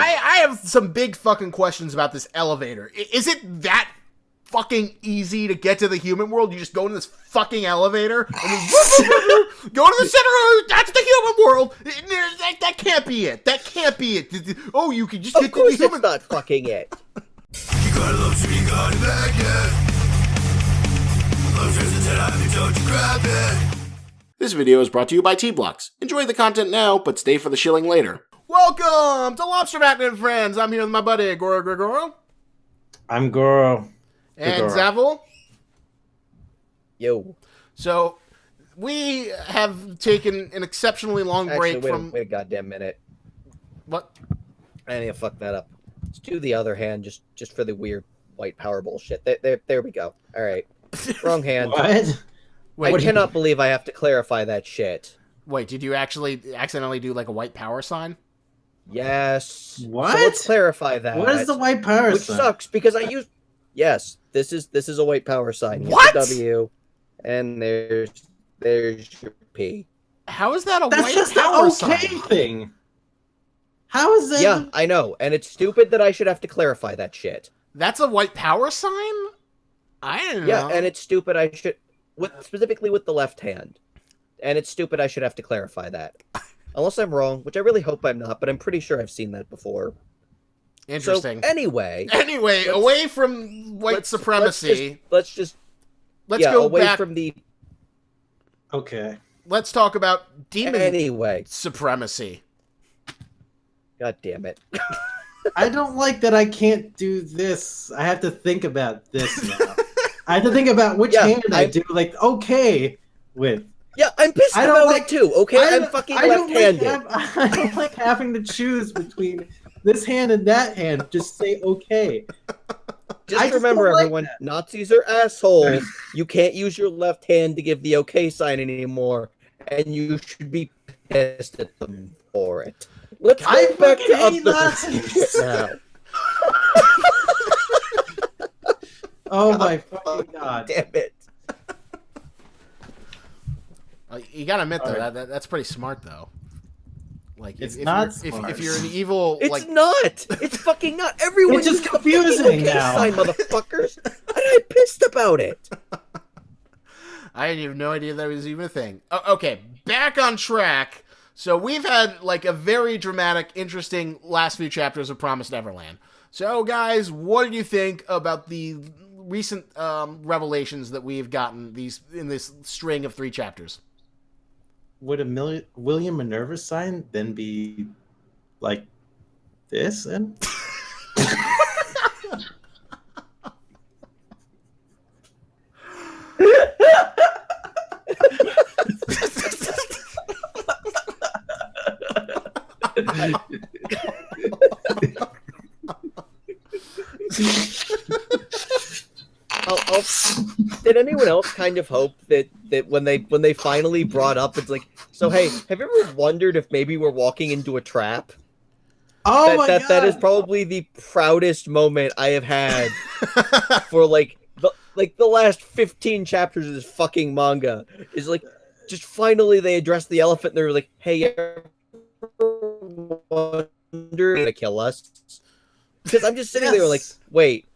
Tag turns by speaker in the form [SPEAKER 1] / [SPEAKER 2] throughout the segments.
[SPEAKER 1] I have some big fucking questions about this elevator. Is it that fucking easy to get to the human world? You just go in this fucking elevator and then go to the center. That's the human world. That can't be it. That can't be it. Oh, you can just get to the human.
[SPEAKER 2] It's not fucking it.
[SPEAKER 3] You gotta love, you gotta back it. Lovester's the 10 I told you grab it.
[SPEAKER 1] This video is brought to you by T-Blocks. Enjoy the content now, but stay for the shilling later. Welcome to Lobster Magnet Friends. I'm here with my buddy Goro Gregoro.
[SPEAKER 4] I'm Goro.
[SPEAKER 1] And Zavil.
[SPEAKER 2] Yo.
[SPEAKER 1] So, we have taken an exceptionally long break from...
[SPEAKER 2] Wait a goddamn minute.
[SPEAKER 1] What?
[SPEAKER 2] I need to fuck that up. Let's do the other hand just for the weird white power bullshit. There we go. All right. Wrong hand.
[SPEAKER 4] What?
[SPEAKER 1] Wait,
[SPEAKER 2] I cannot believe I have to clarify that shit.
[SPEAKER 1] Wait, did you actually accidentally do like a white power sign?
[SPEAKER 2] Yes.
[SPEAKER 4] What?
[SPEAKER 2] So let's clarify that.
[SPEAKER 4] What is the white power
[SPEAKER 2] Which
[SPEAKER 4] sign?
[SPEAKER 2] sucks because I use... Yes, this is a white power sign. Here's
[SPEAKER 1] What?
[SPEAKER 2] the W, and there's your P.
[SPEAKER 1] How is that a
[SPEAKER 4] That's
[SPEAKER 1] white
[SPEAKER 4] just
[SPEAKER 1] power
[SPEAKER 4] the okay
[SPEAKER 1] sign?
[SPEAKER 4] thing. How is that?
[SPEAKER 2] Yeah, I know, and it's stupid that I should have to clarify that shit.
[SPEAKER 1] That's a white power sign? I don't know.
[SPEAKER 2] Yeah, and it's stupid I should... specifically with the left hand. And it's stupid I should have to clarify that. Unless I'm wrong, which I really hope I'm not, but I'm pretty sure I've seen that before.
[SPEAKER 1] Interesting.
[SPEAKER 2] So, anyway,
[SPEAKER 1] away from white supremacy.
[SPEAKER 2] Let's
[SPEAKER 1] go
[SPEAKER 2] away
[SPEAKER 1] back.
[SPEAKER 2] from the...
[SPEAKER 4] Okay.
[SPEAKER 1] Let's talk about demon
[SPEAKER 2] Anyway.
[SPEAKER 1] supremacy.
[SPEAKER 2] God damn it.
[SPEAKER 4] I don't like that I can't do this. I have to think about this now. I have to think about which hand I do, like, okay with.
[SPEAKER 2] Yeah, I'm pissed
[SPEAKER 4] I don't
[SPEAKER 2] about
[SPEAKER 4] like-
[SPEAKER 2] it too, okay? I'm fucking left-handed.
[SPEAKER 4] I don't like having to choose between this hand and that hand. Just say okay.
[SPEAKER 2] Just remember,
[SPEAKER 4] don't like
[SPEAKER 2] everyone,
[SPEAKER 4] that.
[SPEAKER 2] Nazis are assholes. You can't use your left hand to give the okay sign anymore, and you should be pissed at them for it. Let's go
[SPEAKER 4] I
[SPEAKER 2] back
[SPEAKER 4] fucking
[SPEAKER 2] to
[SPEAKER 4] hate
[SPEAKER 2] other
[SPEAKER 4] Nazis.
[SPEAKER 2] shit now.
[SPEAKER 4] Oh my fucking god.
[SPEAKER 2] Damn it.
[SPEAKER 1] You gotta admit though,
[SPEAKER 4] Alright.
[SPEAKER 1] that's pretty smart though. Like
[SPEAKER 4] It's
[SPEAKER 1] if
[SPEAKER 4] not
[SPEAKER 1] you're,
[SPEAKER 4] smart.
[SPEAKER 1] if you're an evil
[SPEAKER 2] It's
[SPEAKER 1] like
[SPEAKER 2] not. It's fucking not. Everyone
[SPEAKER 4] It's just
[SPEAKER 2] uses the fucking
[SPEAKER 4] confusing
[SPEAKER 2] okay
[SPEAKER 4] now.
[SPEAKER 2] sign, motherfuckers. And I'm pissed about it.
[SPEAKER 1] I didn't even no idea that was even a thing. Okay, back on track. So we've had like a very dramatic, interesting last few chapters of Promised Neverland. So guys, what did you think about the recent revelations that we've gotten in this string of 3 chapters?
[SPEAKER 4] Would a William Minerva sign then be like this? And
[SPEAKER 2] Did anyone else kind of hope that when they finally brought up, it's like, so hey, have you ever wondered if maybe we're walking into a trap?
[SPEAKER 4] oh my god,
[SPEAKER 2] That is probably the proudest moment I have had for the last 15 chapters of this fucking manga. Is like, just finally they addressed the elephant and they were like, hey, you ever wonder to kill us? Because I'm just sitting there like, wait,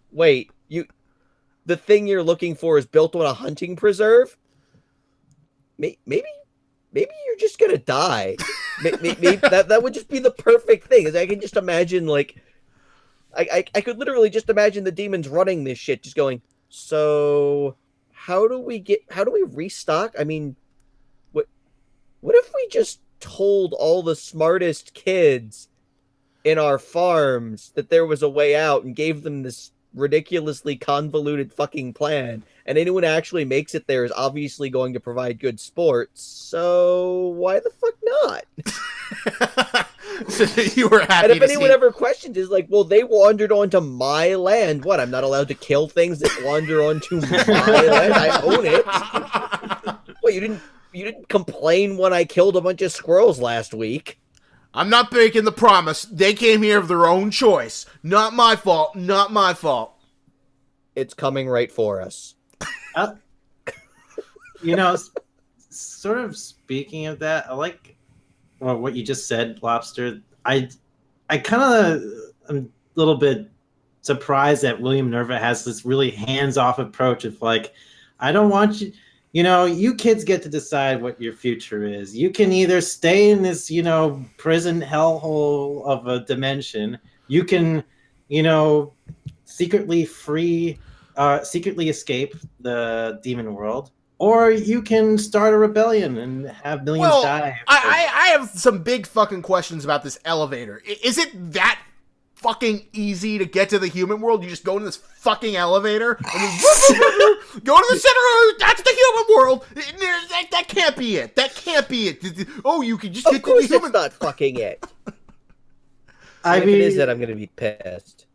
[SPEAKER 2] the thing you're looking for is built on a hunting preserve? Maybe you're just gonna die. Maybe that would just be the perfect thing. Is I can just imagine I could literally just imagine the demons running this shit, just going, so how do we restock? I mean, what if we just told all the smartest kids in our farms that there was a way out and gave them this ridiculously convoluted fucking plan, and anyone who actually makes it there is obviously going to provide good sports, so why the fuck not?
[SPEAKER 1] So you were happy
[SPEAKER 2] And if
[SPEAKER 1] to
[SPEAKER 2] anyone
[SPEAKER 1] see...
[SPEAKER 2] ever questions, is like, well, they wandered onto my land. What, I'm not allowed to kill things that wander onto my land? I own it. What, you didn't complain when I killed a bunch of squirrels last week?
[SPEAKER 1] I'm not breaking the promise. They came here of their own choice. Not my fault. Not my fault.
[SPEAKER 2] It's coming right for us.
[SPEAKER 4] you know, sort of speaking of that, I like what you just said, Lobster. I I kind of am a little bit surprised that William Nerva has this really hands-off approach of like, I don't want you, you kids get to decide what your future is. You can either stay in this, prison hellhole of a dimension. You can, secretly secretly escape the demon world, or you can start a rebellion and have millions die.
[SPEAKER 1] I have some big fucking questions about this elevator. Is it that fucking easy to get to the human world? You just go in this fucking elevator and go to the center. That's the human world. That can't be it. That can't be it. Oh, you can just get to the human.
[SPEAKER 2] It's not fucking it.
[SPEAKER 4] If
[SPEAKER 2] it is that, I'm gonna be pissed.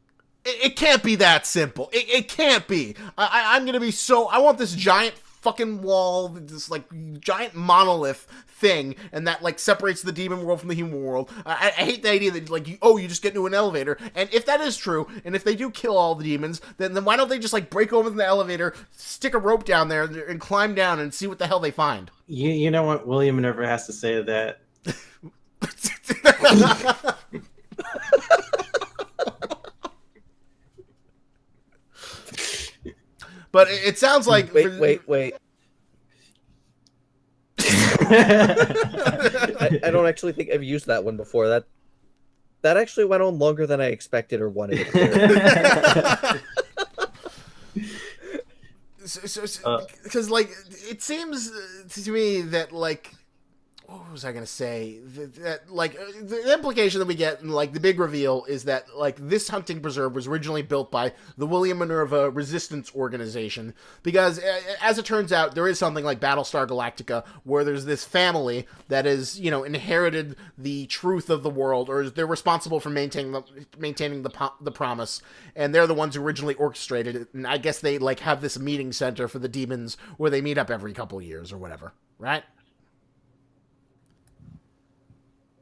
[SPEAKER 1] It can't be that simple. It can't be. I'm gonna be so. I want this giant fucking wall, this like giant monolith thing, and that like separates the demon world from the human world. I hate the idea that like you just get into an elevator, and if that is true, and if they do kill all the demons, then why don't they just like break open the elevator, stick a rope down there, and climb down and see what the hell they find?
[SPEAKER 4] You know what William Minerva has to say to that?
[SPEAKER 1] But it sounds like
[SPEAKER 2] wait. I don't actually think I've used that one before. That actually went on longer than I expected or wanted it to.
[SPEAKER 1] Because like it seems to me that like, what was I gonna say? That like the implication that we get in like the big reveal is that like this hunting preserve was originally built by the William Minerva Resistance Organization, because as it turns out, there is something like Battlestar Galactica where there's this family that is inherited the truth of the world, or they're responsible for maintaining the promise, and they're the ones who originally orchestrated it. And I guess they like have this meeting center for the demons where they meet up every couple of years or whatever, right?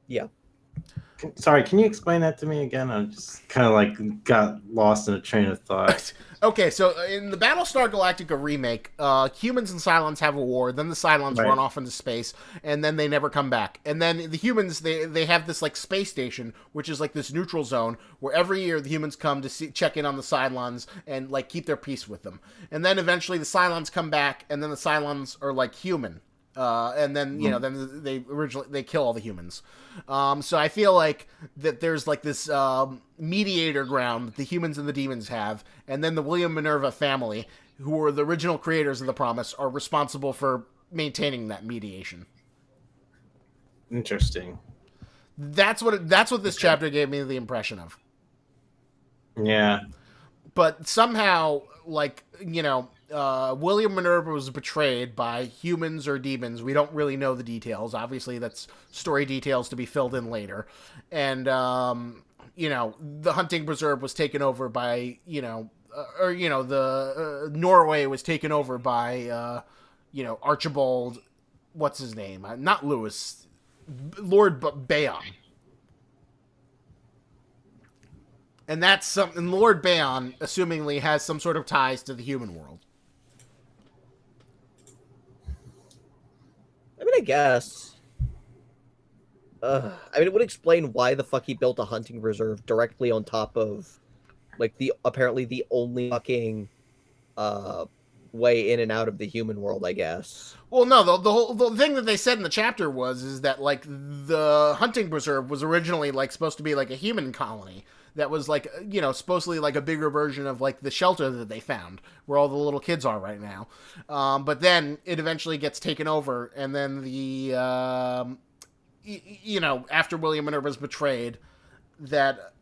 [SPEAKER 2] Yeah.
[SPEAKER 4] Sorry, can you explain that to me again? I just kind of like got lost in a train of thought.
[SPEAKER 1] Okay, so in the Battlestar Galactica remake, humans and Cylons have a war, then the Cylons run off into space, and then they never come back. And then the humans, they have this like space station, which is like this neutral zone, where every year the humans come to check in on the Cylons and like keep their peace with them. And then eventually the Cylons come back, and then the Cylons are like human. And then then they kill all the humans. So I feel like that there's like this mediator ground that the humans and the demons have, and then the William Minerva family, who were the original creators of the Promise, are responsible for maintaining that mediation.
[SPEAKER 4] Interesting.
[SPEAKER 1] That's what this chapter gave me the impression of.
[SPEAKER 4] Yeah.
[SPEAKER 1] But somehow, like, William Minerva was betrayed by humans or demons. We don't really know the details. Obviously, that's story details to be filled in later. And, the hunting preserve was taken over by, Norway was taken over by, Archibald, what's his name? Not Lewis, Lord Bayon. And that's something Lord Bayon, assumingly, has some sort of ties to the human world.
[SPEAKER 2] I mean, I guess. It would explain why the fuck he built a hunting reserve directly on top of, like, apparently the only fucking way in and out of the human world, I guess.
[SPEAKER 1] Well, no, the thing that they said in the chapter is that, like, the hunting preserve was originally, like, supposed to be, like, a human colony that was, like, supposedly, like, a bigger version of, like, the shelter that they found, where all the little kids are right now. But then it eventually gets taken over, and then after William Minerva's betrayed, that,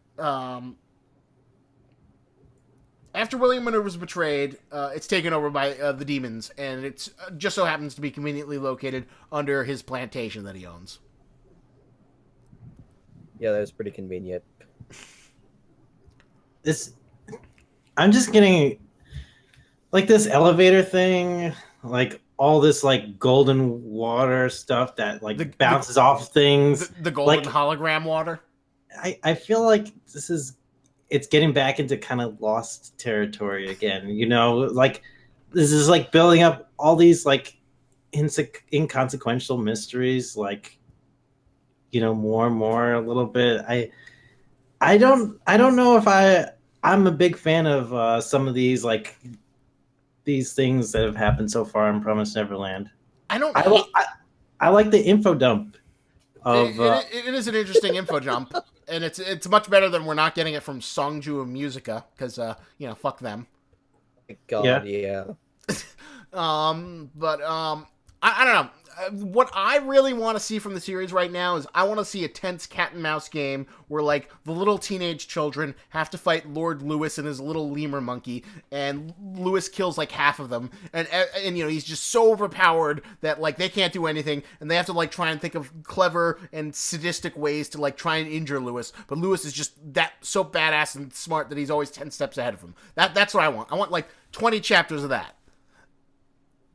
[SPEAKER 1] after William Minerva's betrayed, it's taken over by the demons, and it just so happens to be conveniently located under his plantation that he owns.
[SPEAKER 2] Yeah, that was pretty convenient.
[SPEAKER 4] I'm just getting like this elevator thing, like all this like golden water stuff that like bounces off things.
[SPEAKER 1] The golden hologram water.
[SPEAKER 4] I feel like it's getting back into kind of lost territory again. Like this is like building up all these like inconsequential mysteries, like more and more a little bit. I don't know if I'm a big fan of some of these these things that have happened so far in Promised Neverland.
[SPEAKER 1] I don't.
[SPEAKER 4] I,
[SPEAKER 1] Hate,
[SPEAKER 4] I like the info dump of
[SPEAKER 1] it is an interesting info jump, and it's much better than we're not getting it from Songju and Musica because fuck them.
[SPEAKER 2] God, yeah.
[SPEAKER 1] But I don't know. What I really want to see from the series right now is I want to see a tense cat and mouse game where like the little teenage children have to fight Lord Lewis and his little lemur monkey, and Lewis kills like half of them, and he's just so overpowered that like they can't do anything, and they have to like try and think of clever and sadistic ways to like try and injure Lewis, but Lewis is just that so badass and smart that he's always 10 steps ahead of him. That's what I want. I want like 20 chapters of that.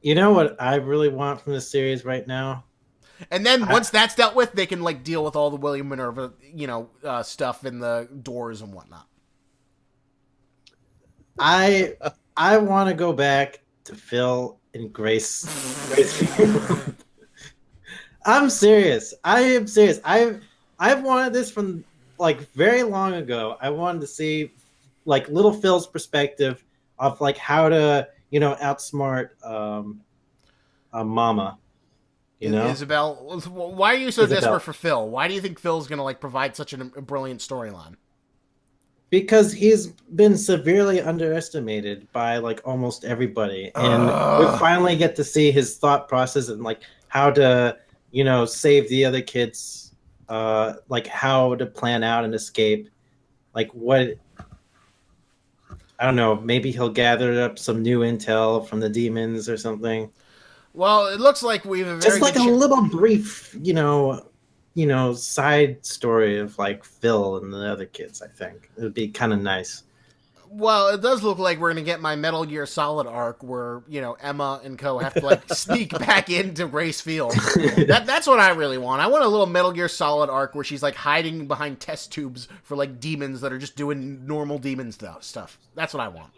[SPEAKER 4] You know what I really want from this series right now?
[SPEAKER 1] And then once that's dealt with, they can like deal with all the William Minerva, stuff in the doors and whatnot.
[SPEAKER 4] I want to go back to Phil and Grace. I'm serious. I am serious. I've wanted this from like very long ago. I wanted to see like little Phil's perspective of like how to outsmart Mama.
[SPEAKER 1] Isabel, why are you so
[SPEAKER 4] Isabel.
[SPEAKER 1] desperate for Phil? Why do you think Phil's going to like provide such a brilliant storyline?
[SPEAKER 4] Because he's been severely underestimated by like almost everybody, and we finally get to see his thought process and like how to save the other kids, like how to plan out an escape, like what. I don't know. Maybe he'll gather up some new intel from the demons or something.
[SPEAKER 1] Well, it looks like we've
[SPEAKER 4] Just like a little brief, side story of like Phil and the other kids. I think it would be kind of nice.
[SPEAKER 1] Well, it does look like we're gonna get my Metal Gear Solid arc where Emma and co have to like sneak back into Grace Field. That's what I really want. I want a little Metal Gear Solid arc where she's like hiding behind test tubes for like demons that are just doing normal demon stuff. That's what I want.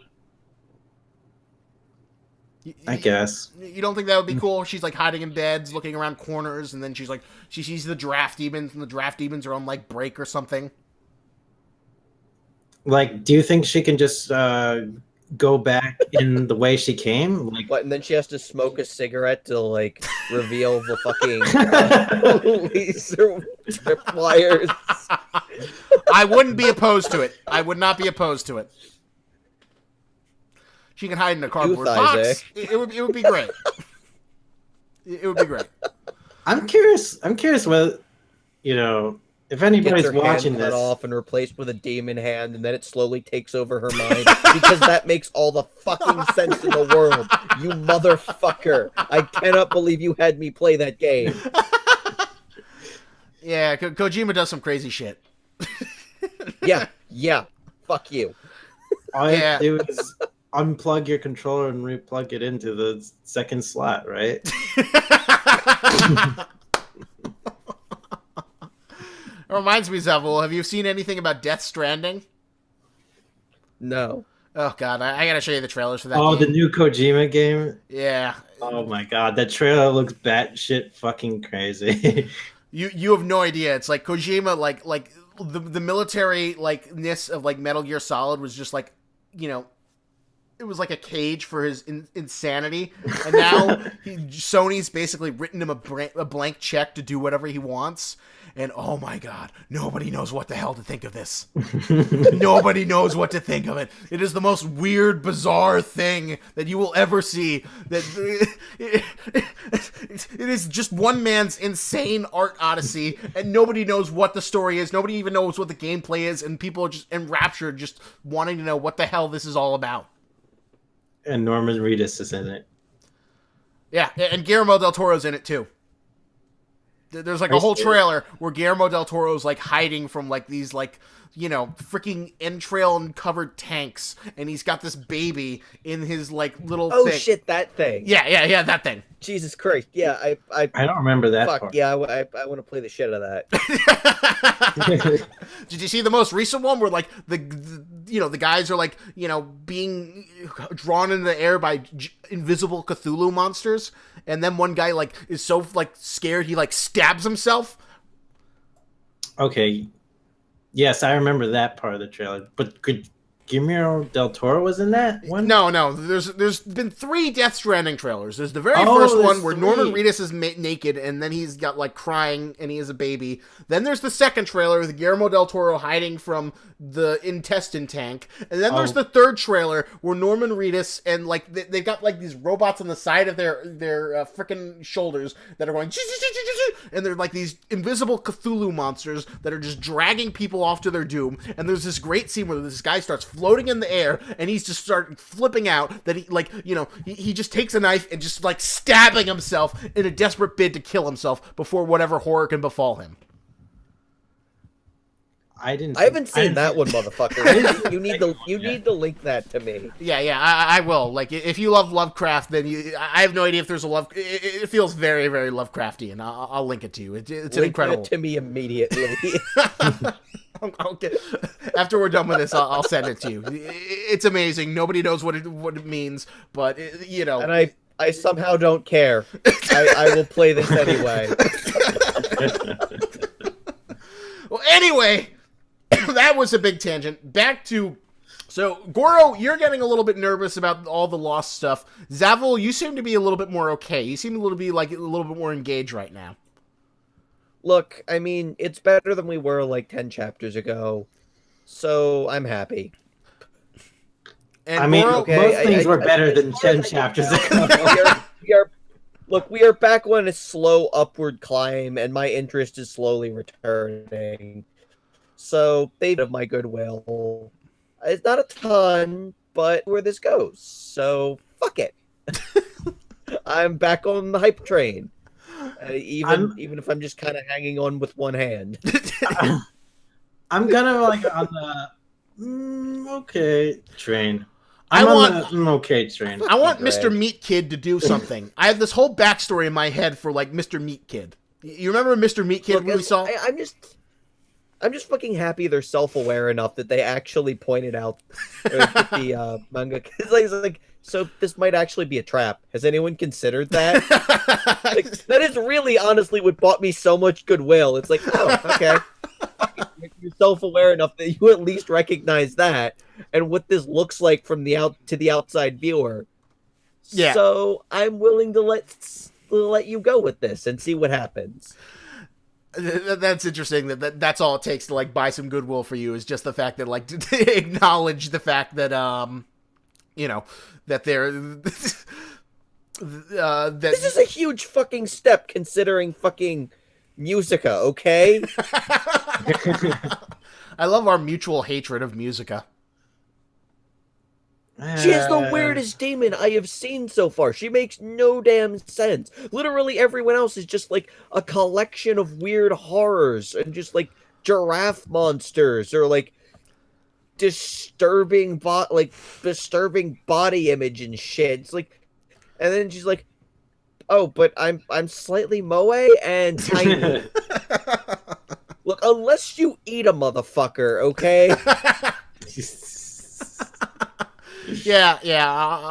[SPEAKER 4] I guess.
[SPEAKER 1] You don't think that would be cool? She's like hiding in beds, looking around corners, and then she's like she sees the draft demons, and the draft demons are on like break or something.
[SPEAKER 4] Like, do you think she can just go back in the way she came? Like,
[SPEAKER 2] What? And then she has to smoke a cigarette to like reveal the fucking laser tripwires.
[SPEAKER 1] I wouldn't be opposed to it. I would not be opposed to it. She can hide in a cardboard box. It would be great. It would be great.
[SPEAKER 4] I'm curious whether if anybody's
[SPEAKER 2] Gets her
[SPEAKER 4] watching
[SPEAKER 2] hand cut
[SPEAKER 4] this.
[SPEAKER 2] off and replaced with a demon hand, and then it slowly takes over her mind because that makes all the fucking sense in the world. You motherfucker! I cannot believe you had me play that game.
[SPEAKER 1] Yeah, Kojima does some crazy shit.
[SPEAKER 2] Yeah. Fuck you.
[SPEAKER 4] All you have to do is unplug your controller and replug it into the second slot, right?
[SPEAKER 1] It reminds me, Zavul, have you seen anything about Death Stranding?
[SPEAKER 2] No.
[SPEAKER 1] Oh, God, I gotta show you the trailers for that
[SPEAKER 4] Oh,
[SPEAKER 1] game.
[SPEAKER 4] the new Kojima game?
[SPEAKER 1] Yeah.
[SPEAKER 4] Oh my god, that trailer looks batshit fucking crazy.
[SPEAKER 1] You have no idea. It's like Kojima, like the military ness of like Metal Gear Solid was just like, it was like a cage for his insanity, and now Sony's basically written him a blank check to do whatever he wants. And oh my god, nobody knows what the hell to think of this. Nobody knows what to think of it. It is the most weird, bizarre thing that you will ever see. That it is just one man's insane art odyssey, and nobody knows what the story is. Nobody even knows what the gameplay is, and people are just enraptured, just wanting to know what the hell this is all about.
[SPEAKER 4] And Norman Reedus is in it.
[SPEAKER 1] Yeah, and Guillermo del Toro's in it too. There's like a whole trailer where Guillermo del Toro's like hiding from like these like, freaking entrail covered tanks, and he's got this baby in his like little thing.
[SPEAKER 2] Shit, that thing.
[SPEAKER 1] Yeah, that thing.
[SPEAKER 2] Jesus Christ. Yeah, I
[SPEAKER 4] don't remember that
[SPEAKER 2] fuck,
[SPEAKER 4] part.
[SPEAKER 2] yeah, I want to play the shit out of that.
[SPEAKER 1] Did you see the most recent one where like the guys are like, being drawn into the air by invisible Cthulhu monsters, and then one guy like is so like scared he like stabs himself?
[SPEAKER 4] Okay. Yes, I remember that part of the trailer. But Guillermo del Toro was in that one?
[SPEAKER 1] No. There's been 3 Death Stranding trailers. There's the very
[SPEAKER 4] Oh,
[SPEAKER 1] first
[SPEAKER 4] there's
[SPEAKER 1] one where Norman
[SPEAKER 4] 3.
[SPEAKER 1] Reedus is naked and then he's got like crying and he has a baby. Then there's the second trailer with Guillermo del Toro hiding from the intestine tank. And then there's the third trailer where Norman Reedus and like they've got like these robots on the side of their freaking shoulders that are going and they're like these invisible Cthulhu monsters that are just dragging people off to their doom. And there's this great scene where this guy starts floating in the air and he's just starting flipping out that he like, you know, he just takes a knife and just like stabbing himself in a desperate bid to kill himself before whatever horror can befall him.
[SPEAKER 4] I
[SPEAKER 2] haven't seen that one, motherfucker. You need to link that to me.
[SPEAKER 1] Yeah, I will. Like, if you love Lovecraft, then I have no idea if there's a love. It feels very, very Lovecraftian. I'll link it to you. It's an incredible.
[SPEAKER 2] Link it to me immediately.
[SPEAKER 1] Okay. After we're done with this, I'll send it to you. It's amazing. Nobody knows what it means, but you know.
[SPEAKER 2] And I somehow don't care. I will play this anyway.
[SPEAKER 1] Well, anyway. That was a big tangent. Back to... So, Goro, you're getting a little bit nervous about all the Lost stuff. Zavil, you seem to be a little bit more okay. You seem a little bit more engaged right now.
[SPEAKER 2] Look, I mean, it's better than we were like 10 chapters ago. So, I'm happy.
[SPEAKER 1] And
[SPEAKER 4] I mean,
[SPEAKER 1] Goro,
[SPEAKER 4] most things were better than 10 chapters ago.
[SPEAKER 2] we are back on a slow upward climb, and my interest is slowly returning. So, they have my goodwill. It's not a ton, but where this goes. So, fuck it. I'm back on the hype train. Even if I'm just kind of hanging on with one hand.
[SPEAKER 4] I'm kind of like on the okay train.
[SPEAKER 1] I want
[SPEAKER 2] Mr.
[SPEAKER 1] Meat Kid to do something. I have this whole backstory in my head for like Mr. Meat Kid. You remember Mr. Meat Kid when we saw?
[SPEAKER 2] I'm just fucking happy they're self-aware enough that they actually pointed out the manga. Cause like, so this might actually be a trap. Has anyone considered that? Like, that is really, honestly, what bought me so much goodwill. It's like, oh, okay. You're self-aware enough that you at least recognize that and what this looks like from the outside viewer.
[SPEAKER 1] Yeah.
[SPEAKER 2] So I'm willing to let you go with this and see what happens.
[SPEAKER 1] That's interesting. That's all it takes to like buy some goodwill for you is just the fact that like to acknowledge the fact that you know that they're that
[SPEAKER 2] this is a huge fucking step considering fucking Musica, okay?
[SPEAKER 1] I love our mutual hatred of Musica.
[SPEAKER 2] She is the weirdest demon I have seen so far. She makes no damn sense. Literally everyone else is just like a collection of weird horrors and just like giraffe monsters or like disturbing body image and shit. It's like, and then she's like, "Oh, but I'm slightly moe and tiny." Look, unless you eat a motherfucker, okay?
[SPEAKER 1] Yeah,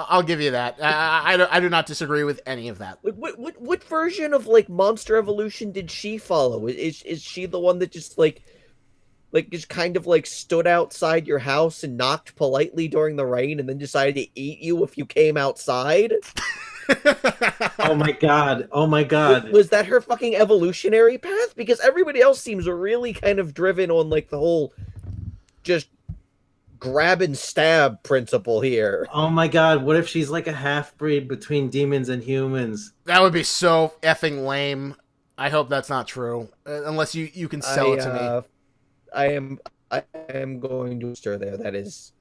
[SPEAKER 1] I'll give you that. I do not disagree with any of that.
[SPEAKER 2] Like, what version of like Monster Evolution did she follow? Is she the one that just like just kind of like stood outside your house and knocked politely during the rain and then decided to eat you if you came outside?
[SPEAKER 4] Oh my god!
[SPEAKER 2] Was that her fucking evolutionary path? Because everybody else seems really kind of driven on like the whole just grab and stab principle here.
[SPEAKER 4] Oh my god, what if she's like a half-breed between demons and humans?
[SPEAKER 1] That would be so effing lame. I hope that's not true. Unless you can sell it to me.
[SPEAKER 2] I am going to stir there. That is,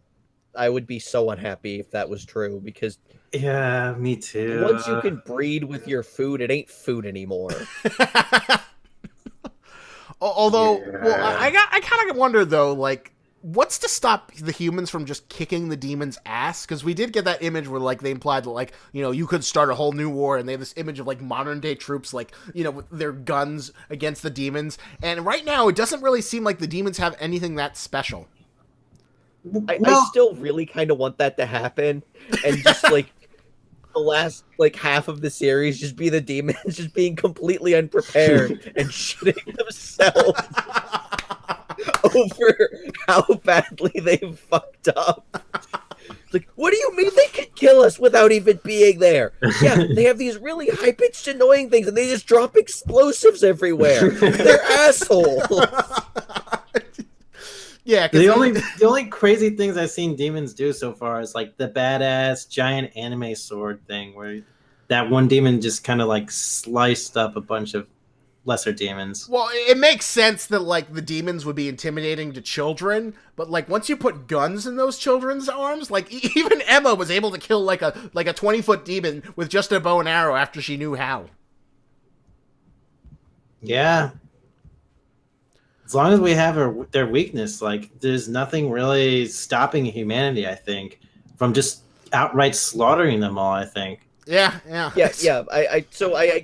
[SPEAKER 2] I would be so unhappy if that was true because
[SPEAKER 4] yeah, me too.
[SPEAKER 2] Once you can breed with your food, it ain't food anymore.
[SPEAKER 1] Although, well, I kind of wonder though, like, what's to stop the humans from just kicking the demons' ass? Because we did get that image where, like, they implied that, like, you know, you could start a whole new war, and they have this image of, like, modern-day troops, like, you know, with their guns against the demons. And right now, it doesn't really seem like the demons have anything that special.
[SPEAKER 2] I still really kind of want that to happen, and just, like, the last, like, half of the series just be the demons just being completely unprepared and shitting themselves. over how badly they fucked up. It's like, what do you mean they could kill us without even being there? Yeah, they have these really high-pitched, annoying things, and they just drop explosives everywhere. They're assholes.
[SPEAKER 1] Yeah,
[SPEAKER 4] the only crazy things I've seen demons do so far is like the badass giant anime sword thing, where that one demon just kind of like sliced up a bunch of lesser demons.
[SPEAKER 1] Well, it makes sense that like the demons would be intimidating to children, but like once you put guns in those children's arms, like even Emma was able to kill like a 20-foot demon with just a bow and arrow after she knew how.
[SPEAKER 4] Yeah. As long as we have their weakness, like there's nothing really stopping humanity, I think, from just outright slaughtering them all, I think.
[SPEAKER 1] Yeah.
[SPEAKER 2] I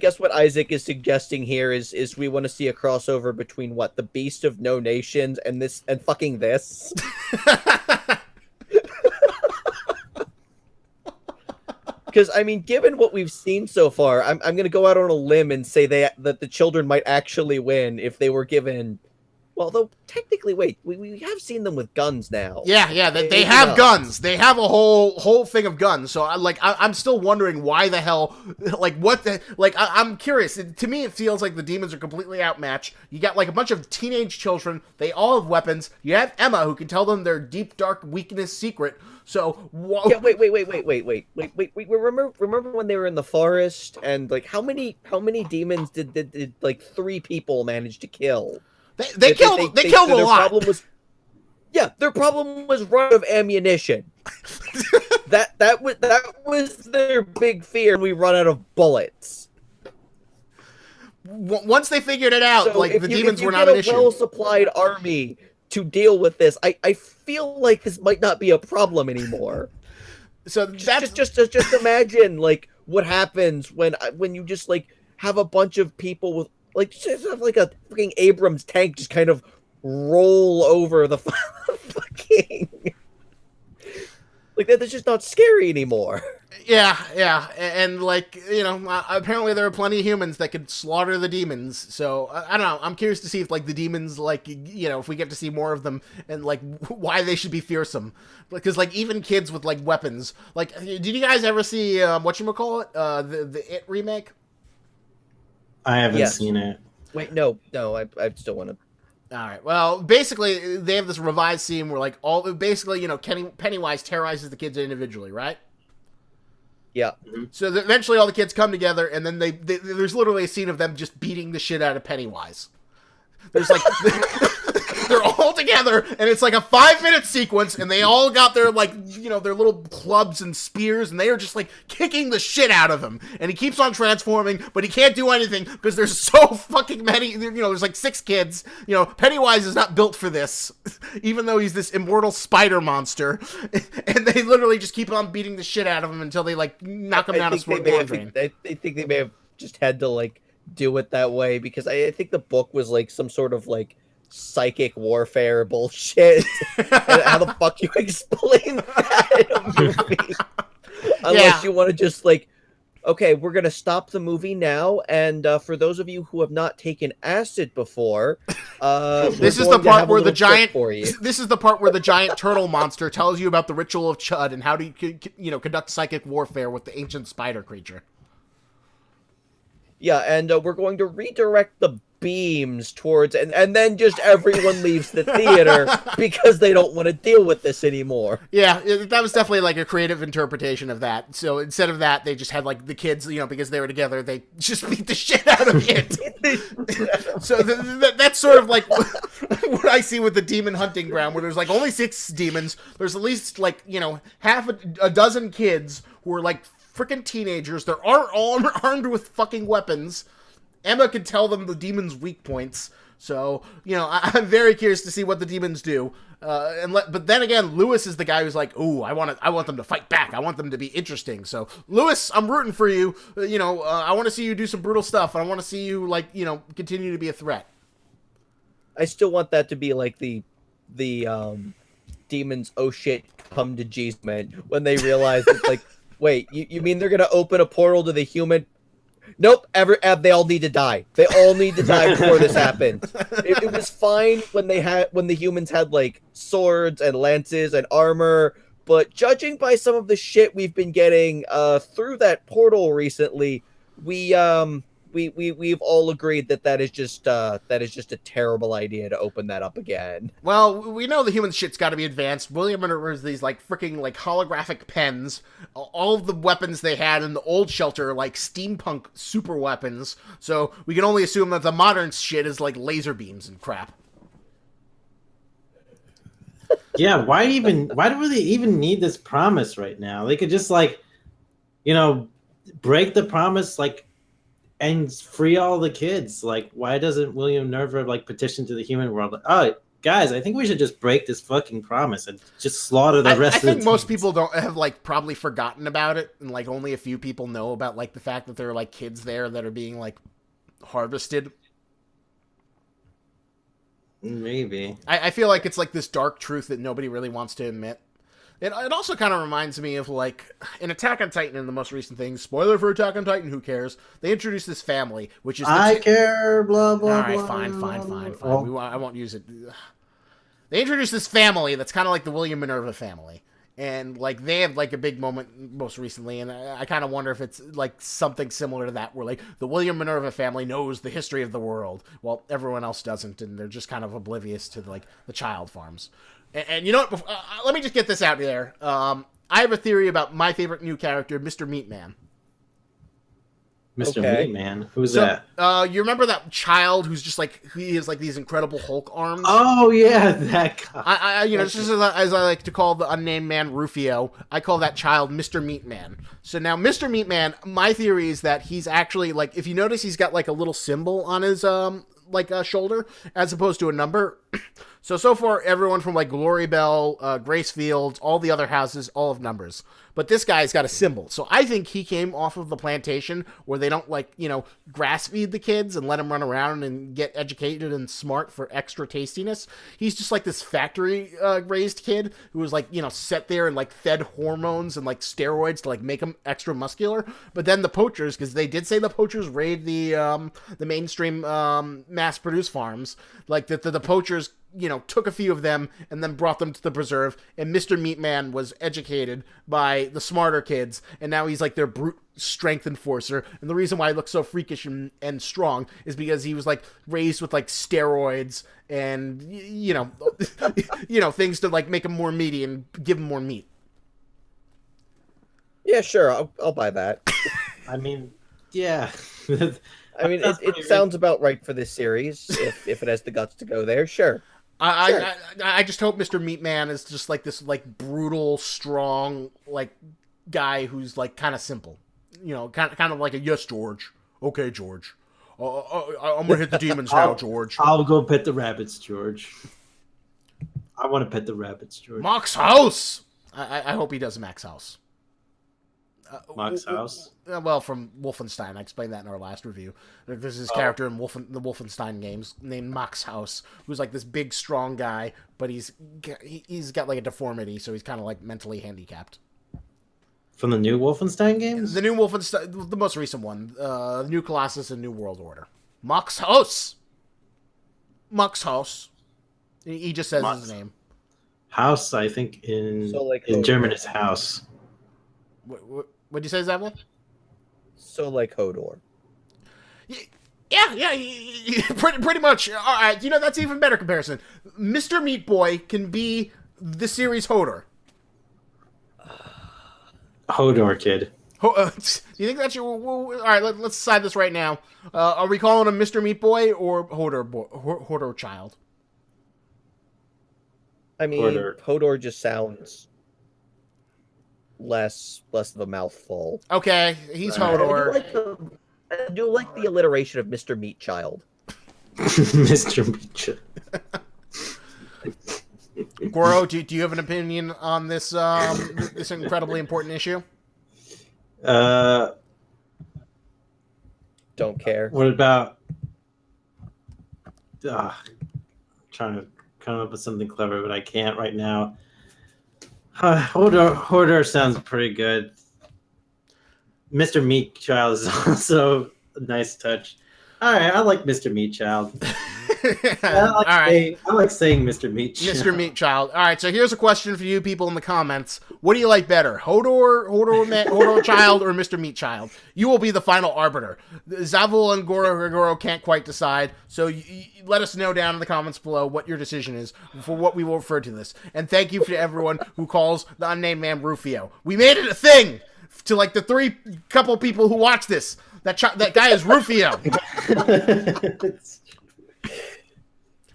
[SPEAKER 2] guess what Isaac is suggesting here is we want to see a crossover between what the Beast of No Nations and fucking this. Because I mean, given what we've seen so far, I'm going to go out on a limb and say that the children might actually win if they were given. Well, though technically, wait, we have seen them with guns now.
[SPEAKER 1] Yeah, they have guns. They have a whole thing of guns. So I'm still wondering why the hell, I'm curious. To me, it feels like the demons are completely outmatched. You got like a bunch of teenage children. They all have weapons. You have Emma who can tell them their deep, dark weakness secret. So
[SPEAKER 2] yeah, wait. Remember when they were in the forest and like how many demons did like 3 people manage to kill?
[SPEAKER 1] They killed a lot.
[SPEAKER 2] Their problem was run of ammunition. that was their big fear. We run out of bullets.
[SPEAKER 1] Once they figured it out,
[SPEAKER 2] So
[SPEAKER 1] like the demons were not an issue.
[SPEAKER 2] If you get a well-supplied army to deal with this, I feel like this might not be a problem anymore.
[SPEAKER 1] So that's
[SPEAKER 2] just imagine like what happens when you just like have a bunch of people with. Like, just have like a fucking Abrams tank just kind of roll over the fucking... Like, that's just not scary anymore.
[SPEAKER 1] Yeah. And like, you know, apparently there are plenty of humans that could slaughter the demons. So, I don't know. I'm curious to see if, like, the demons, like, you know, if we get to see more of them and, like, why they should be fearsome. Because, like, even kids with, like, weapons. Like, did you guys ever see, whatchamacallit? The It remake?
[SPEAKER 4] I haven't seen it.
[SPEAKER 2] Wait, no, I still want to.
[SPEAKER 1] All right. Well, basically, they have this revised scene where, like, basically, you know, Pennywise terrorizes the kids individually, right?
[SPEAKER 2] Yeah.
[SPEAKER 1] So eventually, all the kids come together, and then there's literally a scene of them just beating the shit out of Pennywise. There's like. They're all together, and it's like a 5-minute sequence, and they all got their, like, you know, their little clubs and spears, and they are just, like, kicking the shit out of him. And he keeps on transforming, but he can't do anything because there's so fucking many, you know, there's like 6 kids. You know, Pennywise is not built for this, even though he's this immortal spider monster. And they literally just keep on beating the shit out of him until they, like, knock him down a sword drain.
[SPEAKER 2] I think they may have just had to, like, do it that way, because I think the book was, like, some sort of, like, psychic warfare bullshit. How the fuck you explain that in a movie? Unless you want to just like, okay, we're gonna stop the movie now, and for those of you who have not taken acid before,
[SPEAKER 1] this is the part where the giant. This is the part where the giant turtle monster tells you about the ritual of Chud and how to conduct psychic warfare with the ancient spider creature.
[SPEAKER 2] Yeah, and we're going to redirect the beams towards, and then just everyone leaves the theater because they don't want to deal with this anymore.
[SPEAKER 1] Yeah, that was definitely like a creative interpretation of that. So instead of that, they just had like the kids, you know, because they were together, they just beat the shit out of it. So that's sort of like what I see with the demon hunting ground, where there's like only 6 demons. There's at least like, you know, half a dozen kids who are like freaking teenagers. They're all armed with fucking weapons. Emma can tell them the demons' weak points. So, you know, I'm very curious to see what the demons do. But then again, Lewis is the guy who's like, ooh, I want them to fight back. I want them to be interesting. So, Lewis, I'm rooting for you. I want to see you do some brutal stuff. And I want to see you, like, you know, continue to be a threat.
[SPEAKER 2] I still want that to be like the demons, oh shit, come to Jesus moment when they realize it's like, wait, you mean they're going to open a portal to the human... Nope. They all need to die. They all need to die before this happens. It was fine when the humans had like swords and lances and armor, but judging by some of the shit we've been getting through that portal recently, we've all agreed that is just a terrible idea to open that up again.
[SPEAKER 1] Well, we know the human shit's got to be advanced. William Minerva's these like freaking like holographic pens. All of the weapons they had in the old shelter are like steampunk super weapons. So we can only assume that the modern shit is like laser beams and crap.
[SPEAKER 4] Yeah, why do they even need this promise right now? They could just like, break the promise like and free all the kids. Like, why doesn't William Nerva like petition to the human world? Like, oh, guys, I think we should just break this fucking promise and just slaughter the rest of the
[SPEAKER 1] I think most
[SPEAKER 4] teams.
[SPEAKER 1] people don't have like probably forgotten about it, and like only a few people know about like the fact that there are like kids there that are being like harvested.
[SPEAKER 4] Maybe.
[SPEAKER 1] I feel like it's like this dark truth that nobody really wants to admit. It also kind of reminds me of like in Attack on Titan in the most recent thing. Spoiler for Attack on Titan, who cares? They introduced this family, which is
[SPEAKER 4] I care, blah, blah,
[SPEAKER 1] all right,
[SPEAKER 4] blah.
[SPEAKER 1] fine.
[SPEAKER 4] Oh.
[SPEAKER 1] I won't use it. They introduced this family that's kind of like the William Minerva family. And, like, they have, like, a big moment most recently, and I kind of wonder if it's, like, something similar to that, where, like, the William Minerva family knows the history of the world, while everyone else doesn't, and they're just kind of oblivious to, like, the child farms. And you know what? Let me just get this out there. I have a theory about my favorite new character, Mr. Meatman.
[SPEAKER 4] Mr.
[SPEAKER 2] Okay.
[SPEAKER 4] Meatman. Who's that?
[SPEAKER 1] You remember that child who's just, like, he has, like, these incredible Hulk arms?
[SPEAKER 4] Oh, yeah, that guy.
[SPEAKER 1] Just as I like to call the unnamed man Rufio, I call that child Mr. Meatman. So now, Mr. Meatman, my theory is that he's actually, like, if you notice, he's got, like, a little symbol on his, shoulder, as opposed to a number. So far, everyone from, like, Glory Bell, Grace Fields, all the other houses, all have numbers. But this guy's got a symbol. So I think he came off of the plantation where they don't, like, grass feed the kids and let them run around and get educated and smart for extra tastiness. He's just, like, this factory raised kid who was, like, set there and, like, fed hormones and, like, steroids to, like, make him extra muscular. But then the poachers, because they did say the poachers raid the mainstream mass-produced farms, like, the poachers took a few of them and then brought them to the preserve, and Mr. Meatman was educated by the smarter kids, and now he's like their brute strength enforcer. And the reason why he looks so freakish and strong is because he was like raised with like steroids and things to like make him more meaty and give him more meat.
[SPEAKER 2] Yeah, sure, I'll buy that.
[SPEAKER 4] I mean, yeah.
[SPEAKER 2] I mean, it sounds about right for this series. If it has the guts to go there, sure.
[SPEAKER 1] I just hope Mr. Meatman is just like this like brutal, strong like guy who's like kind of simple, kind of like a yes, George. Okay, George. I'm gonna hit the demons now, George.
[SPEAKER 4] I'll go pet the rabbits, George. I want to pet the rabbits, George.
[SPEAKER 1] Max House. I hope he does Max House.
[SPEAKER 4] Max House?
[SPEAKER 1] Well, from Wolfenstein. I explained that in our last review. There's this character in the Wolfenstein games named Max House, who's like this big, strong guy, but he's got like a deformity, so he's kind of like mentally handicapped.
[SPEAKER 4] From the new Wolfenstein games?
[SPEAKER 1] The new Wolfenstein, the most recent one, New Colossus and New World Order. Max House. Max House. He just says his name.
[SPEAKER 4] House, I think in German is house.
[SPEAKER 1] What'd you say, Zabel?
[SPEAKER 2] So like Hodor.
[SPEAKER 1] Yeah, pretty much. All right, that's even better comparison. Mr. Meat Boy can be the series Hodor.
[SPEAKER 4] Hodor kid.
[SPEAKER 1] Do you think that's your? All right, let's decide this right now. Are we calling him Mr. Meat Boy or Hodor child?
[SPEAKER 2] I mean, Hodor just sounds less of a mouthful.
[SPEAKER 1] Okay, he's Hodor.
[SPEAKER 2] I do like the alliteration of Mr. Meat Child.
[SPEAKER 4] Mr. Meat Child.
[SPEAKER 1] Goro, do you have an opinion on this this incredibly important issue?
[SPEAKER 2] Don't care.
[SPEAKER 4] What about? Trying to come up with something clever, but I can't right now. Hodor sounds pretty good. Mr. Meat Child is also a nice touch. All right, I like Mr. Meatchild.
[SPEAKER 1] All right.
[SPEAKER 4] I like saying Mr. Meatchild.
[SPEAKER 1] Mr. Meatchild. All right, so here's a question for you people in the comments. What do you like better, Hodor Child or Mr. Meatchild? You will be the final arbiter. Zavul and Goro can't quite decide, so let us know down in the comments below what your decision is for what we will refer to this. And thank you to everyone who calls the unnamed man Rufio. We made it a thing to like the three couple people who watch this. That guy is Rufio.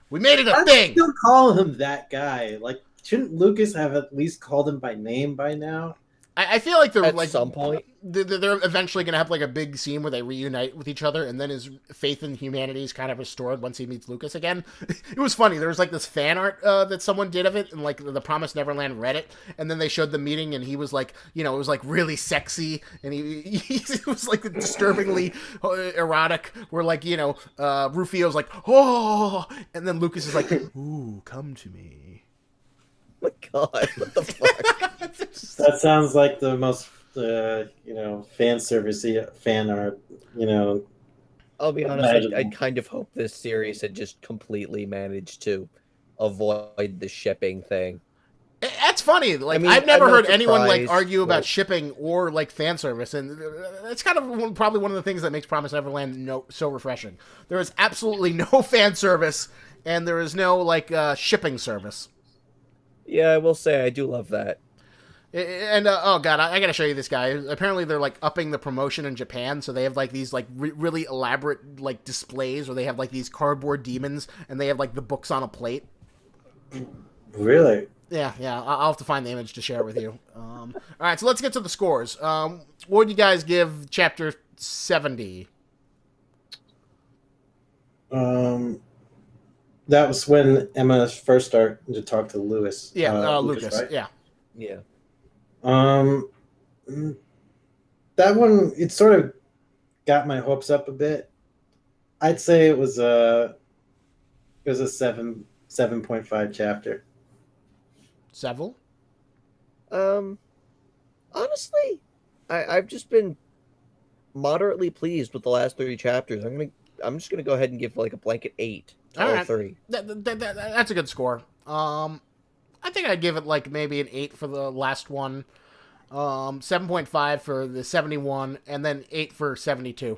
[SPEAKER 1] We made it a thing.
[SPEAKER 4] I still call him that guy. Like, shouldn't Lucas have at least called him by name by now?
[SPEAKER 1] I feel like they're
[SPEAKER 2] At
[SPEAKER 1] like
[SPEAKER 2] some point.
[SPEAKER 1] they're eventually gonna have like a big scene where they reunite with each other, and then his faith in humanity is kind of restored once he meets Lucas again. It was funny. There was like this fan art that someone did of it, and like the Promised Neverland Reddit, and then they showed the meeting, and he was like, it was like really sexy, and he it was like disturbingly erotic. Where like Rufio's like, oh, and then Lucas is like, ooh, come to me.
[SPEAKER 2] Oh my God, what the fuck?
[SPEAKER 4] That sounds like the most, fan servicey fan art,
[SPEAKER 2] I'll be honest, I kind of hope this series had just completely managed to avoid the shipping thing.
[SPEAKER 1] That's funny. Like,
[SPEAKER 2] I mean,
[SPEAKER 1] I've never
[SPEAKER 2] I'm not
[SPEAKER 1] heard anyone like
[SPEAKER 2] surprised,
[SPEAKER 1] argue about
[SPEAKER 2] but-
[SPEAKER 1] shipping or like fan service, and it's kind of probably one of the things that makes Promised Neverland so refreshing. There is absolutely no fan service, and there is no like shipping service.
[SPEAKER 2] Yeah, I will say I do love that.
[SPEAKER 1] And oh god, I gotta show you this guy. Apparently, they're like upping the promotion in Japan, so they have like these like really elaborate like displays where they have like these cardboard demons, and they have like the books on a plate.
[SPEAKER 4] Really?
[SPEAKER 1] Yeah. I'll have to find the image to share with you. All right, so let's get to the scores. What would you guys give chapter 70?
[SPEAKER 4] That was when Emma first started to talk to Lewis.
[SPEAKER 1] Yeah, Lucas.
[SPEAKER 4] Right?
[SPEAKER 1] Yeah.
[SPEAKER 2] Yeah.
[SPEAKER 4] That one, it sort of got my hopes up a bit. I'd say it was a 7.5 chapter.
[SPEAKER 1] Seville?
[SPEAKER 2] Honestly, I've just been moderately pleased with the last 3 chapters. I'm just gonna go ahead and give like a blanket 8 to all
[SPEAKER 1] right.
[SPEAKER 2] 3.
[SPEAKER 1] That's a good score. I think I'd give it like maybe an 8 for the last one, 7.5 for the 71, and then 8 for 72.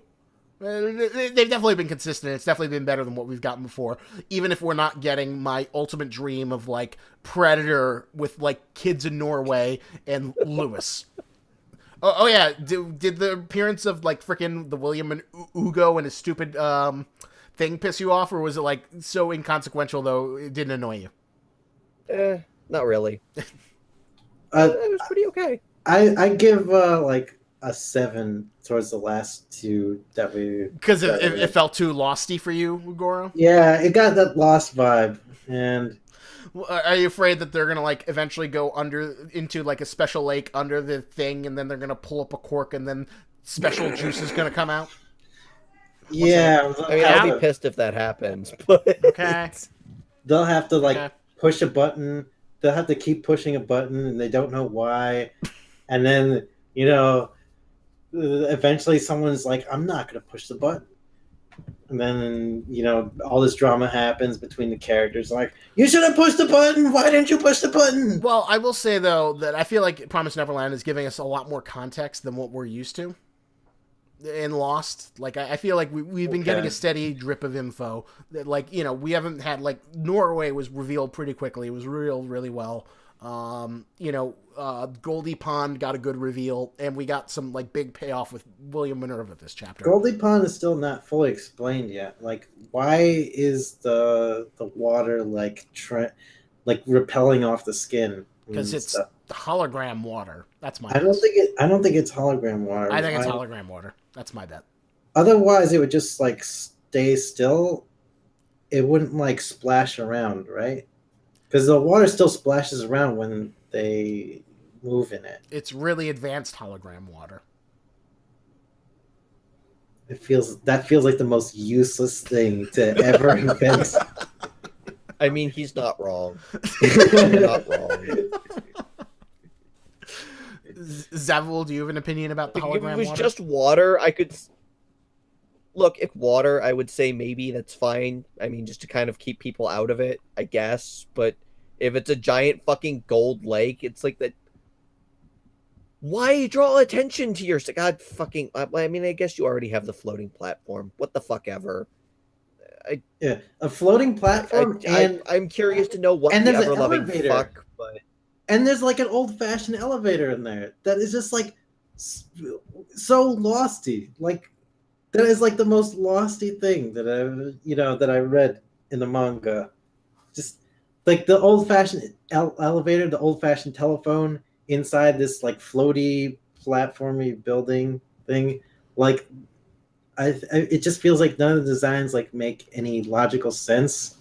[SPEAKER 1] They've definitely been consistent. It's definitely been better than what we've gotten before, even if we're not getting my ultimate dream of like Predator with like kids in Norway and Lewis. Oh yeah, did the appearance of like freaking the William and Ugo and his stupid thing piss you off, or was it like so inconsequential though it didn't annoy you?
[SPEAKER 2] Not really. It was pretty okay.
[SPEAKER 4] I give like a 7 towards the last 2 that we,
[SPEAKER 1] because it felt too losty for you, Goro.
[SPEAKER 4] Yeah, it got that lost vibe. And
[SPEAKER 1] are you afraid that they're gonna like eventually go into like a special lake under the thing, and then they're gonna pull up a cork, and then special juice is gonna come out?
[SPEAKER 4] yeah,
[SPEAKER 2] I mean, I'll be pissed if that happens. But
[SPEAKER 1] Okay.
[SPEAKER 4] they'll have to like
[SPEAKER 1] Okay.
[SPEAKER 4] push a button. They'll have to keep pushing a button, and they don't know why. And then eventually someone's like, "I'm not going to push the button." And then all this drama happens between the characters. Like, you should have pushed the button. Why didn't you push the button?
[SPEAKER 1] Well, I will say though that I feel like Promised Neverland is giving us a lot more context than what we're used to in Lost. Like I feel like we've been getting a steady drip of info that like we haven't had like Norway was revealed pretty quickly. It was revealed really well. Goldie Pond got a good reveal, and we got some like big payoff with William Minerva this chapter.
[SPEAKER 4] Goldie Pond is still not fully explained yet. Like, why is the water like repelling off the skin?
[SPEAKER 1] Because it's the hologram water. That's my.
[SPEAKER 4] I don't think it's hologram water.
[SPEAKER 1] I think it's hologram water. That's my bet.
[SPEAKER 4] Otherwise, it would just like stay still. It wouldn't like splash around, right? Because the water still splashes around when they move in it.
[SPEAKER 1] It's really advanced hologram water.
[SPEAKER 4] That feels like the most useless thing to ever invent.
[SPEAKER 2] I mean, he's not wrong. He's not wrong.
[SPEAKER 1] Zavul, do you have an opinion about the hologram water?
[SPEAKER 2] If it was just water, I could. look, if water, I would say maybe that's fine. I mean, just to kind of keep people out of it, I guess. But if it's a giant fucking gold lake, it's like that. Why draw attention to your God fucking? I mean, I guess you already have the floating platform. What the fuck ever.
[SPEAKER 4] Yeah, a floating platform,
[SPEAKER 2] I'm curious to know what
[SPEAKER 4] and
[SPEAKER 2] the
[SPEAKER 4] there's an
[SPEAKER 2] ever-loving
[SPEAKER 4] elevator.
[SPEAKER 2] fuck. But
[SPEAKER 4] and there's like an old-fashioned elevator in there that is just like so losty. Like that is like the most losty thing that I read in the manga. Just like the old-fashioned elevator, the old-fashioned telephone inside this like floaty platformy building thing. Like it just feels like none of the designs like make any logical sense,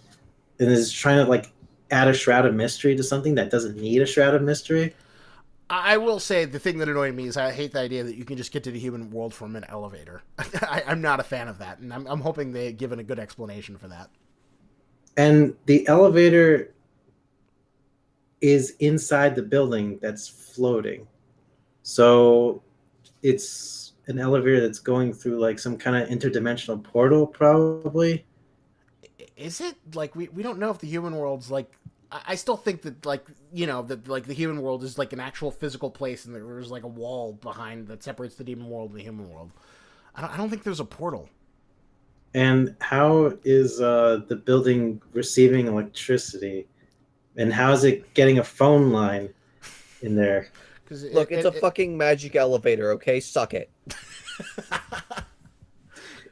[SPEAKER 4] and is trying to like add a shroud of mystery to something that doesn't need a shroud of mystery.
[SPEAKER 1] I will say the thing that annoyed me is I hate the idea that you can just get to the human world from an elevator. I'm not a fan of that, and I'm hoping they've given a good explanation for that.
[SPEAKER 4] And the elevator is inside the building that's floating, so it's an elevator that's going through like some kind of interdimensional portal, probably.
[SPEAKER 1] Is it like we don't know if the human world's like? I still think that like that like the human world is like an actual physical place, and there's like a wall behind that separates the demon world and the human world. I don't think there's a portal.
[SPEAKER 4] And how is the building receiving electricity, and how is it getting a phone line in there?
[SPEAKER 2] Look, it's a fucking magic elevator, okay? Suck it.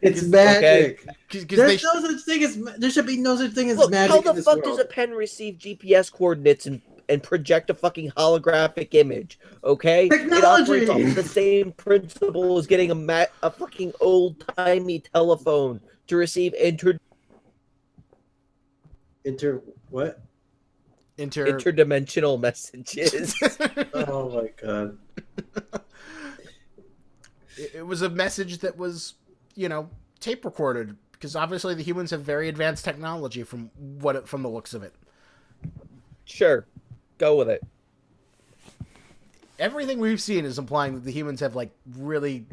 [SPEAKER 4] It's magic.
[SPEAKER 1] Okay.
[SPEAKER 4] There's no such thing as there should be no such thing as
[SPEAKER 2] Look,
[SPEAKER 4] magic.
[SPEAKER 2] how the fuck does a pen receive GPS coordinates and project a fucking holographic image? Okay,
[SPEAKER 4] Technology.
[SPEAKER 2] It operates off the same principle as getting a fucking old timey telephone to receive
[SPEAKER 4] what?
[SPEAKER 2] Interdimensional messages.
[SPEAKER 4] Oh my god.
[SPEAKER 1] It was a message that was, tape recorded, because obviously the humans have very advanced technology from the looks of it.
[SPEAKER 2] Sure. Go with it.
[SPEAKER 1] Everything we've seen is implying that the humans have like really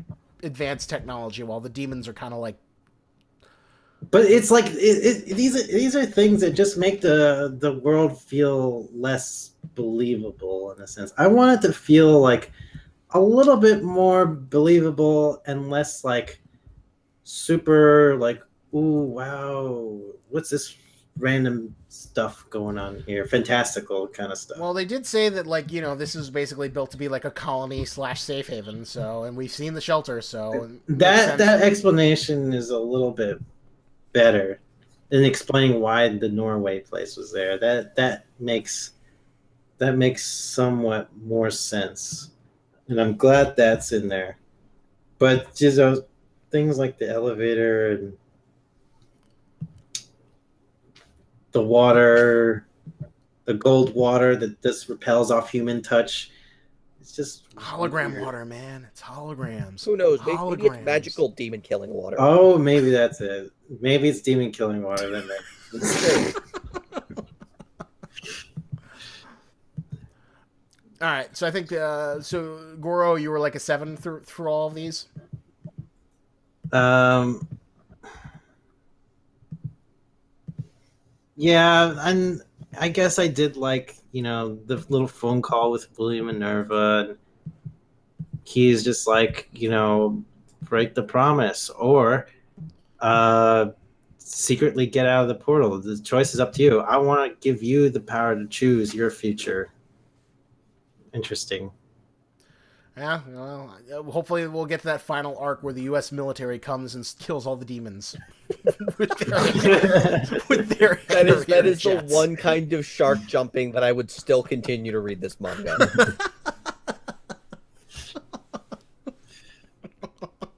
[SPEAKER 1] advanced technology, while the demons are kind of like.
[SPEAKER 4] But it's like these are things that just make the world feel less believable in a sense. I want it to feel like a little bit more believable and less like super like, ooh, wow, what's this random stuff going on here? Fantastical kind of stuff.
[SPEAKER 1] Well, they did say that like, this is basically built to be like a colony / safe haven. So, and we've seen the shelter. So
[SPEAKER 4] that explanation is a little bit better than explaining why the Norway place was there. That makes somewhat more sense, and I'm glad that's in there. But just things like the elevator and the water, the gold water that just repels off human touch. It's just
[SPEAKER 1] hologram
[SPEAKER 4] weird.
[SPEAKER 1] water, man. It's holograms.
[SPEAKER 2] Who knows? Maybe it's magical demon killing water.
[SPEAKER 4] Oh, maybe that's it. Maybe it's demon killing water. Then
[SPEAKER 1] All right, so I think so. Goro, you were like a 7 through all of these.
[SPEAKER 4] Yeah, and I guess I did like the little phone call with William and Nerva. And he's just like break the promise or secretly get out of the portal. The choice is up to you. I want to give you the power to choose your future. Interesting.
[SPEAKER 1] Yeah, well, hopefully we'll get to that final arc where the U.S. military comes and kills all the demons with their
[SPEAKER 2] that is the one kind of shark jumping that I would still continue to read this manga.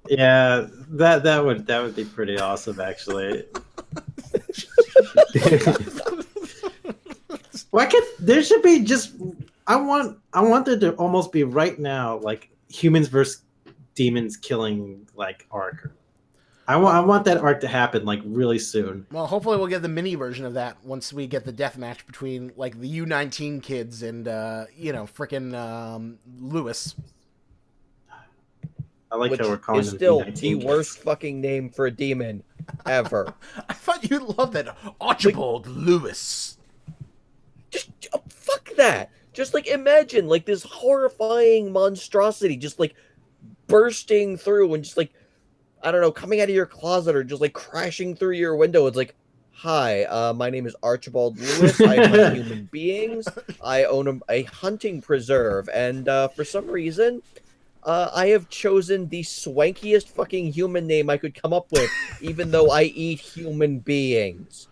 [SPEAKER 4] Yeah, that would be pretty awesome, actually. There should be just I want there to almost be right now like humans versus demons killing like arc. I want that arc to happen like really soon.
[SPEAKER 1] Well, hopefully we'll get the mini version of that once we get the death match between like the U19 kids and frickin' Lewis.
[SPEAKER 4] I like
[SPEAKER 2] which
[SPEAKER 4] how we're calling
[SPEAKER 2] is
[SPEAKER 4] them
[SPEAKER 2] still
[SPEAKER 4] B19
[SPEAKER 2] the
[SPEAKER 4] kids.
[SPEAKER 2] worst fucking name for a demon ever.
[SPEAKER 1] I thought you'd love that. Archibald Lewis.
[SPEAKER 2] Just fuck that. Just like imagine like this horrifying monstrosity just like bursting through and just like I don't know, coming out of your closet or just like crashing through your window. It's like, hi, my name is Archibald Lewis. I hunt human beings. I own a hunting preserve, and for some reason, I have chosen the swankiest fucking human name I could come up with, even though I eat human beings.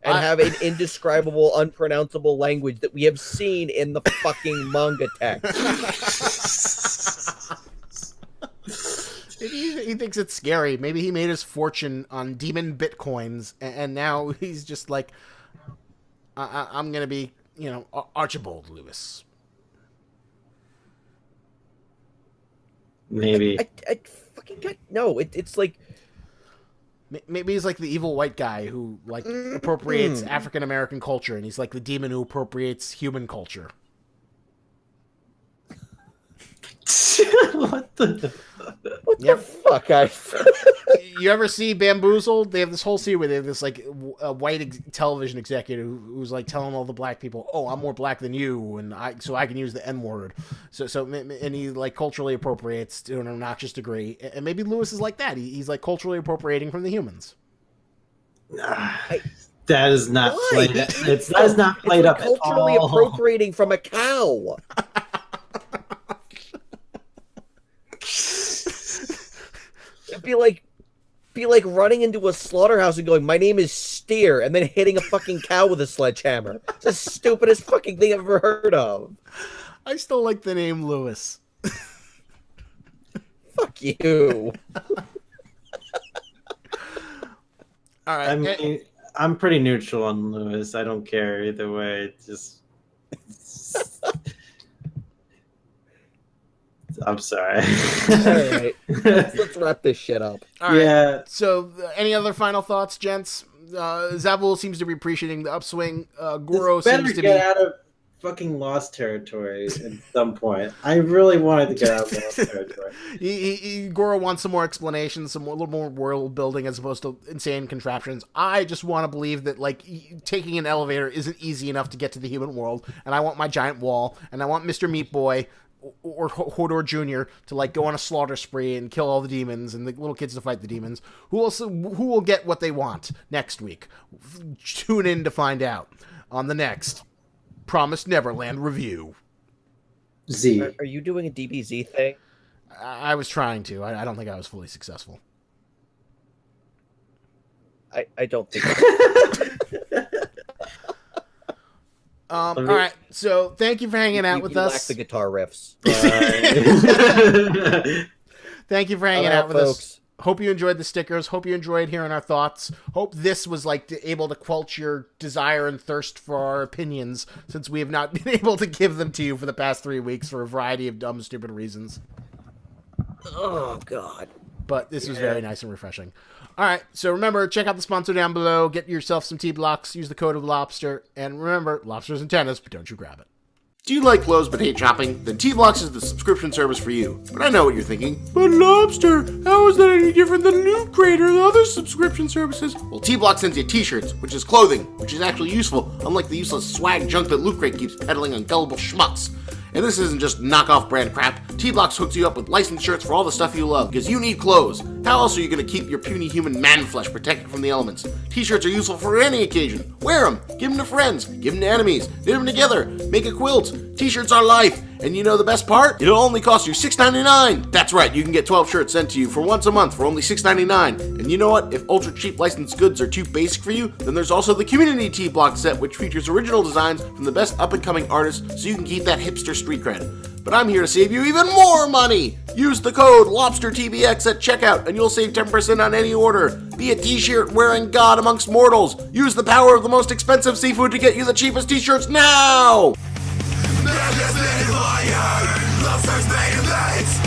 [SPEAKER 2] And have an indescribable, unpronounceable language that we have seen in the fucking manga text.
[SPEAKER 1] Maybe he thinks it's scary. Maybe he made his fortune on demon bitcoins, and now he's just like, I'm going to be, Archibald Lewis.
[SPEAKER 4] Maybe.
[SPEAKER 2] I fucking got... No, it's like...
[SPEAKER 1] Maybe he's like the evil white guy who, like, appropriates African-American culture, and he's like the demon who appropriates human culture.
[SPEAKER 4] What the
[SPEAKER 2] fuck?
[SPEAKER 1] You ever see Bamboozled? They have this whole scene where they have this like white television executive who's like telling all the black people, "Oh, I'm more black than you, and I can use the N word." And he like culturally appropriates to an obnoxious degree. And maybe Lewis is like that. He's like culturally appropriating from the humans.
[SPEAKER 4] that is not played. That is not played up at all.
[SPEAKER 2] Culturally appropriating from a cow. It'd be like running into a slaughterhouse and going, "My name is Steer," and then hitting a fucking cow with a sledgehammer. It's the stupidest fucking thing I've ever heard of.
[SPEAKER 1] I still like the name Lewis.
[SPEAKER 2] Fuck you.
[SPEAKER 1] All right.
[SPEAKER 4] I mean, I'm pretty neutral on Lewis. I don't care either way. I'm sorry.
[SPEAKER 2] All right, let's wrap this shit up.
[SPEAKER 1] All right.
[SPEAKER 4] Yeah.
[SPEAKER 1] So, any other final thoughts, gents? Zavul seems to be appreciating the upswing. Goro
[SPEAKER 4] This better
[SPEAKER 1] seems to
[SPEAKER 4] get
[SPEAKER 1] be
[SPEAKER 4] out of fucking Lost territory at some point. I really wanted to get out of Lost territory.
[SPEAKER 1] Goro wants some more explanations, a little more world building as opposed to insane contraptions. I just want to believe that like taking an elevator isn't easy enough to get to the human world, and I want my giant wall, and I want Mr. Meat Boy or Hodor Jr. to like go on a slaughter spree and kill all the demons and the little kids to fight the demons. Who will get what they want next week? Tune in to find out on the next Promised Neverland review.
[SPEAKER 4] Z.
[SPEAKER 2] Are you doing a DBZ thing?
[SPEAKER 1] I was trying to. I don't think I was fully successful.
[SPEAKER 2] I don't think.
[SPEAKER 1] All right. So thank you for hanging out with us.
[SPEAKER 2] Lack the guitar riffs.
[SPEAKER 1] Thank you for hanging out with
[SPEAKER 2] folks.
[SPEAKER 1] us. Hope you enjoyed the stickers. Hope you enjoyed hearing our thoughts. Hope this was like able to quench your desire and thirst for our opinions, since we have not been able to give them to you for the past 3 weeks for a variety of dumb, stupid reasons.
[SPEAKER 2] Oh God.
[SPEAKER 1] But this was very nice and refreshing. All right, so remember, check out the sponsor down below. Get yourself some T-Blocks. Use the code of Lobster. And remember, lobsters and tennis, but don't you grab it. Do you like clothes but hate shopping? Then T-Blocks is the subscription service for you. But I know what you're thinking. But Lobster, how is that any different than Loot Crate or the other subscription services? Well, T-Blocks sends you t-shirts, which is clothing, which is actually useful, unlike the useless swag junk that Loot Crate keeps peddling on gullible schmucks. And this isn't just knockoff brand crap. T-Blocks hooks you up with licensed shirts for all the stuff you love, because you need clothes. How else are you going to keep your puny human man flesh protected from the elements? T-shirts are useful for any occasion. Wear them, give them to friends, give them to enemies, knit them together, make a quilt. T-shirts are life. And you know the best part? It'll only cost you $6.99. That's right, you can get 12 shirts sent to you for once a month for only $6.99. And you know what? If ultra cheap licensed goods are too basic for you, then there's also the Community T-Block set, which features original designs from the best up-and-coming artists, so you can keep that hipster street cred. But I'm here to save you even more money! Use the code LOBSTERTBX at checkout, and you'll save 10% on any order. Be a t-shirt wearing god amongst mortals. Use the power of the most expensive seafood to get you the cheapest t-shirts now!
[SPEAKER 3] Lobsters made of lights.